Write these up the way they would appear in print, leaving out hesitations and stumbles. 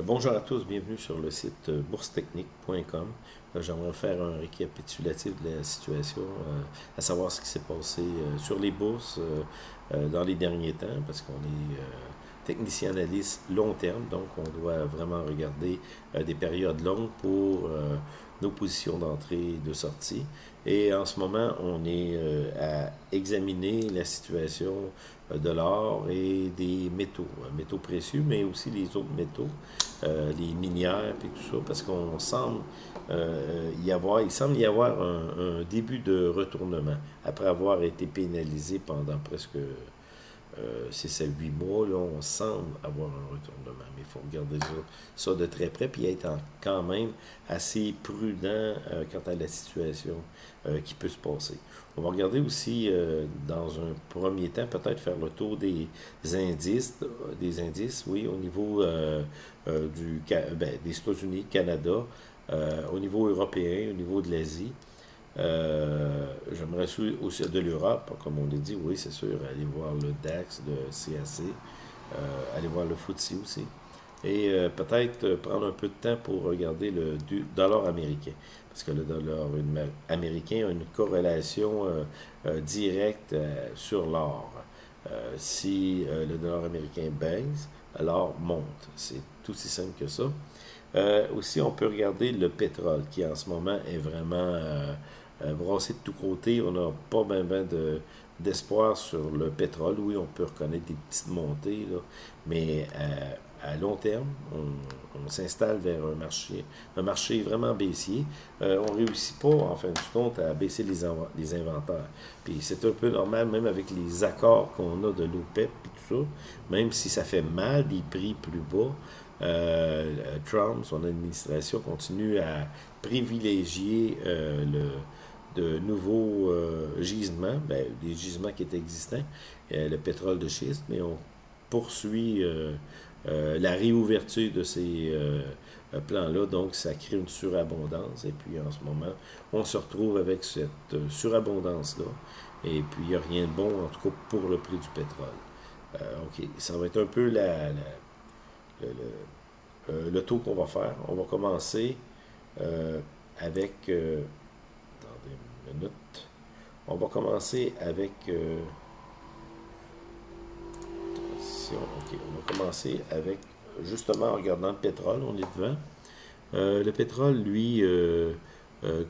Bonjour à tous, bienvenue sur le site boursetechnique.com. J'aimerais faire un récapitulatif de la situation, à savoir ce qui s'est passé sur les bourses dans les derniers temps, parce qu'on est technicien analyste long terme, donc on doit vraiment regarder des périodes longues pour nos positions d'entrée et de sortie. Et en ce moment, on est à examiner la situation de l'or et des métaux précieux, mais aussi les autres métaux, les minières et tout ça, parce qu'on semble il semble y avoir un début de retournement après avoir été pénalisé pendant presque 6 à 8 mois, là, on semble avoir un retournement. Mais il faut regarder ça de très près, puis être quand même assez prudent quant à la situation qui peut se passer. On va regarder aussi, dans un premier temps, peut-être faire le tour des indices, oui, au niveau des États-Unis, Canada, au niveau européen, au niveau de l'Asie. J'aimerais aussi de l'Europe, comme on l'a dit, oui, c'est sûr, aller voir le DAX, le CAC, aller voir le FTSE aussi. Et peut-être prendre un peu de temps pour regarder le dollar américain. Parce que le dollar américain a une corrélation directe sur l'or. Si le dollar américain baisse, l'or monte. C'est tout aussi simple que ça. Aussi, on peut regarder le pétrole, qui en ce moment est vraiment brassé de tous côtés. On n'a pas bien d'espoir sur le pétrole. Oui, on peut reconnaître des petites montées, là, mais à long terme, on s'installe vers un marché vraiment baissier. On ne réussit pas, en fin de compte, à baisser les inventaires. Puis c'est un peu normal, même avec les accords qu'on a de l'OPEP et tout ça, même si ça fait mal, des prix plus bas. Trump, son administration, continue à privilégier de nouveaux gisements, des gisements qui étaient existants, le pétrole de schiste, mais on poursuit la réouverture de ces plans-là, donc ça crée une surabondance, et puis en ce moment, on se retrouve avec cette surabondance-là, et puis il n'y a rien de bon, en tout cas pour le prix du pétrole. OK, ça va être un peu le tour qu'on va faire. On va commencer avec... attendez une minute. On va commencer avec... OK, on va commencer avec... Justement, en regardant le pétrole, on est devant. Le pétrole, lui,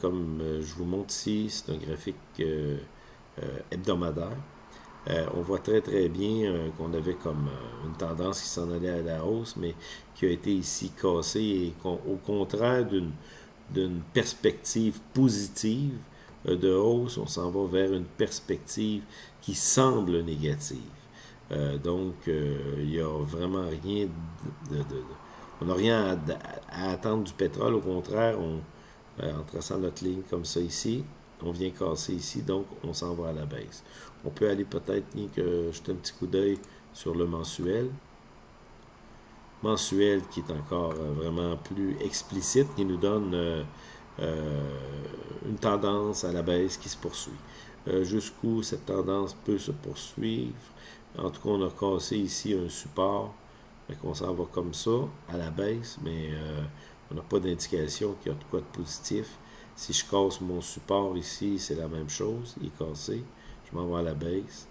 comme je vous montre ici, c'est un graphique hebdomadaire. On voit très bien qu'on avait comme une tendance qui s'en allait à la hausse, mais qui a été ici cassée et au contraire d'une perspective positive de hausse, on s'en va vers une perspective qui semble négative. Donc, il n'y a vraiment rien on n'a rien à attendre du pétrole. Au contraire, en traçant notre ligne comme ça ici, on vient casser ici, donc on s'en va à la baisse. On peut aller peut-être jeter un petit coup d'œil sur le mensuel. Mensuel qui est encore vraiment plus explicite, qui nous donne une tendance à la baisse qui se poursuit. Jusqu'où cette tendance peut se poursuivre. En tout cas, on a cassé ici un support. On s'en va comme ça, à la baisse, mais on n'a pas d'indication qu'il y a de quoi de positif. Si je casse mon support ici, c'est la même chose, il est cassé. Je m'en vais à la baisse.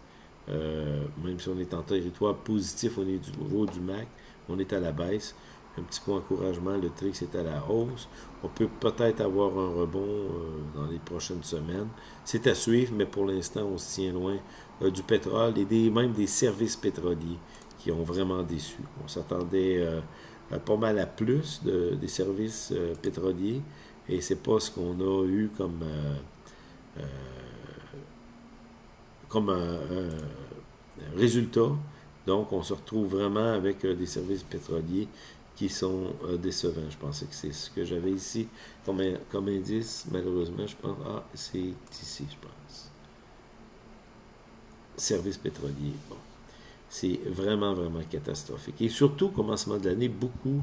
Même si on est en territoire positif au niveau du MAC, on est à la baisse. Un petit point d'encouragement, le TRIX est à la hausse. On peut peut-être avoir un rebond dans les prochaines semaines. C'est à suivre, mais pour l'instant, on se tient loin du pétrole et même des services pétroliers qui ont vraiment déçu. On s'attendait pas mal à plus des services pétroliers et c'est pas ce qu'on a eu comme un résultat. Donc, on se retrouve vraiment avec des services pétroliers qui sont décevants. Je pensais que c'est ce que j'avais ici comme indice. Malheureusement, je pense... Ah, c'est ici, je pense. Services pétroliers. Bon. C'est vraiment catastrophique. Et surtout, au commencement de l'année, beaucoup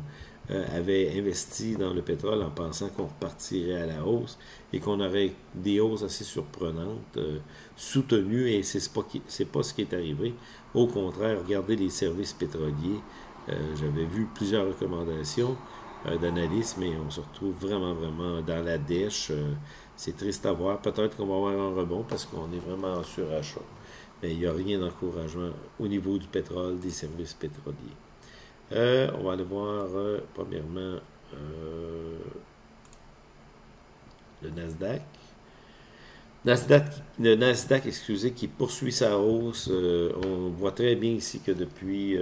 avaient investi dans le pétrole en pensant qu'on repartirait à la hausse et qu'on aurait des hausses assez surprenantes, soutenues, et c'est pas ce qui est arrivé. Au contraire, regardez les services pétroliers, J'avais vu plusieurs recommandations d'analyse, mais on se retrouve vraiment, vraiment dans la dèche. C'est triste à voir. Peut-être qu'on va avoir un rebond parce qu'on est vraiment en surachat. Mais il n'y a rien d'encourageant au niveau du pétrole, des services pétroliers. On va aller voir, premièrement, le Nasdaq. Le Nasdaq, excusez, qui poursuit sa hausse. On voit très bien ici que depuis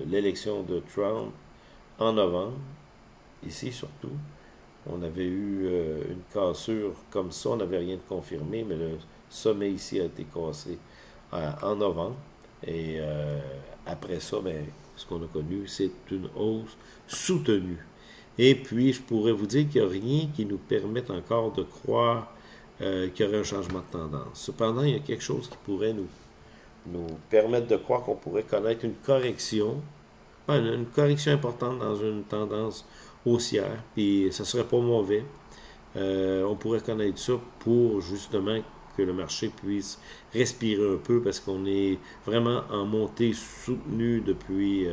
l'élection de Trump en novembre, ici surtout, on avait eu une cassure comme ça, on n'avait rien de confirmé, mais le sommet ici a été cassé en novembre. Et après ça, ben, ce qu'on a connu, c'est une hausse soutenue. Et puis, je pourrais vous dire qu'il n'y a rien qui nous permette encore de croire qu'il y aurait un changement de tendance. Cependant, il y a quelque chose qui pourrait nous permettre de croire qu'on pourrait connaître une correction, une correction importante dans une tendance haussière, puis ça serait pas mauvais. On pourrait connaître ça pour justement que le marché puisse respirer un peu parce qu'on est vraiment en montée soutenue depuis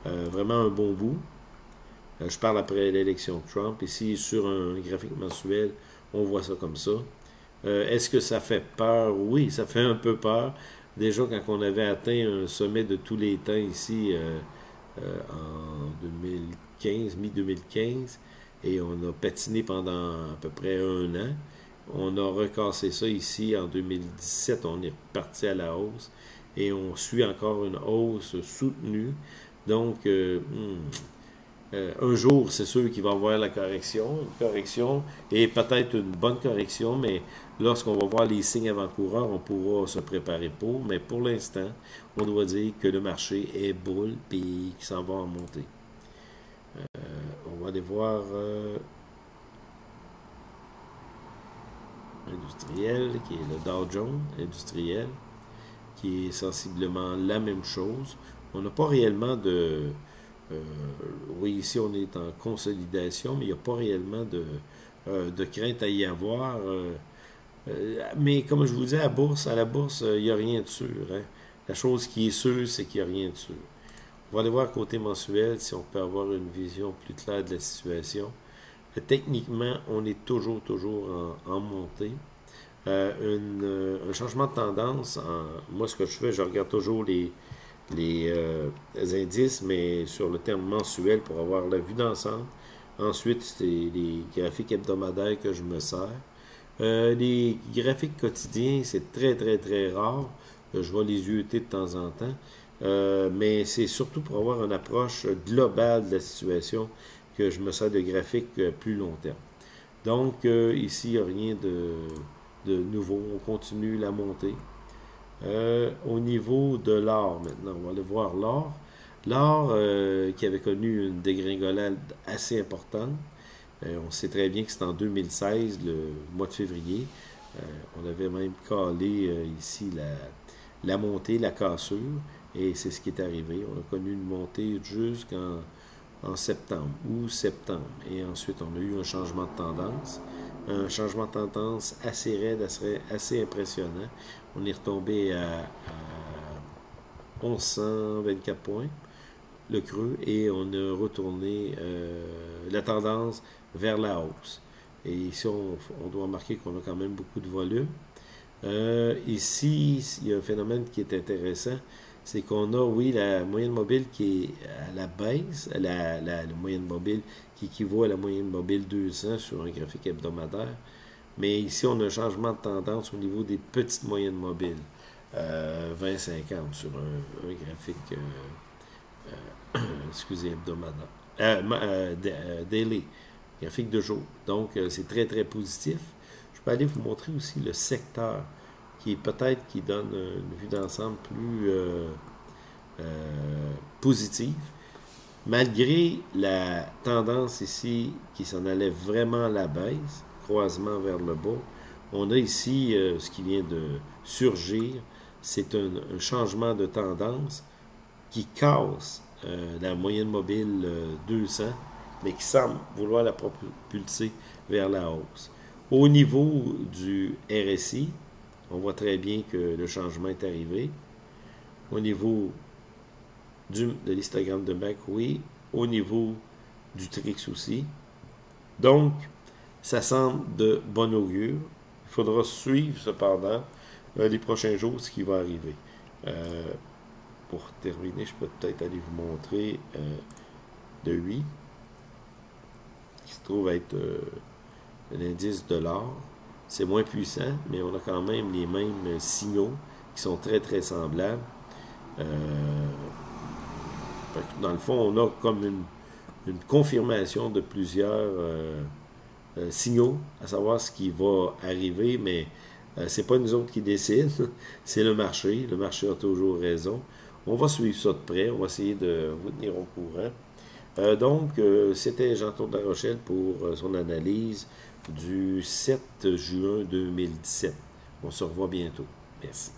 vraiment un bon bout. Je parle après l'élection de Trump. Ici, sur un graphique mensuel, on voit ça comme ça. Est-ce que ça fait peur? Oui, ça fait un peu peur. Déjà, quand on avait atteint un sommet de tous les temps ici en 2015, mi-2015, et on a patiné pendant à peu près un an. On a recassé ça ici en 2017, on est reparti à la hausse et on suit encore une hausse soutenue. Donc, un jour, c'est sûr qu'il va y avoir une correction et peut-être une bonne correction, mais lorsqu'on va voir les signes avant-coureurs, on pourra se préparer pour. Mais pour l'instant, on doit dire que le marché est bull et qu'il s'en va en montée. On va aller voir industriel, qui est le Dow Jones industriel, qui est sensiblement la même chose. On n'a pas réellement de... oui, ici on est en consolidation, mais il n'y a pas réellement de crainte à y avoir. Mais comme je vous dis, à la bourse, il n'y a rien de sûr. Hein. La chose qui est sûre, c'est qu'il n'y a rien de sûr. On va aller voir côté mensuel si on peut avoir une vision plus claire de la situation. Techniquement, on est toujours en montée. Un changement de tendance, moi ce que je fais, je regarde toujours les indices, mais sur le terme mensuel pour avoir la vue d'ensemble. Ensuite, c'est les graphiques hebdomadaires que je me sers. Les graphiques quotidiens, c'est très rare. Je vais les UET de temps en temps. Mais c'est surtout pour avoir une approche globale de la situation que je me sers de graphiques plus long terme. Donc, ici, il n'y a rien de nouveau. On continue la montée. Au niveau de l'or, maintenant, on va aller voir l'or. L'or qui avait connu une dégringolade assez importante. On sait très bien que c'est en 2016, le mois de février. On avait même calé ici la montée, la cassure. Et c'est ce qui est arrivé. On a connu une montée jusqu'en septembre, août, septembre. Et ensuite, on a eu un changement de tendance. Un changement de tendance assez raide, assez impressionnant. On est retombé à 1124 points, le creux, et on a retourné la tendance vers la hausse. Et ici, on doit remarquer qu'on a quand même beaucoup de volume. Ici, il y a un phénomène qui est intéressant, c'est qu'on a, oui, la moyenne mobile qui est à la baisse, la moyenne mobile qui équivaut à la moyenne mobile 200 sur un graphique hebdomadaire. Mais ici, on a un changement de tendance au niveau des petites moyennes mobiles. 20-50 sur un graphique excusez, hebdomadaire. Daily, graphique de jour. Donc, c'est très positif. Je peux aller vous montrer aussi le secteur qui peut-être qui donne une vue d'ensemble plus positive. Malgré la tendance ici qui s'en allait vraiment à la baisse, croisement vers le bas, on a ici ce qui vient de surgir, c'est un changement de tendance qui casse la moyenne mobile 200, mais qui semble vouloir la propulser vers la hausse. Au niveau du RSI, on voit très bien que le changement est arrivé. Au niveau de l'histogramme de Mach, oui. Au niveau du Trix aussi. Donc, ça semble de bon augure. Il faudra suivre cependant les prochains jours ce qui va arriver. Pour terminer, je peux peut-être aller vous montrer de 8, qui se trouve être l'indice de l'or. C'est moins puissant, mais on a quand même les mêmes signaux qui sont très très semblables. Dans le fond, on a comme une confirmation de plusieurs signaux, à savoir ce qui va arriver, mais c'est pas nous autres qui décident, c'est le marché. Le marché a toujours raison. On va suivre ça de près, on va essayer de vous tenir au courant. Donc, c'était Jean-Claude Larochelle pour son analyse du 7 juin 2017. On se revoit bientôt. Merci.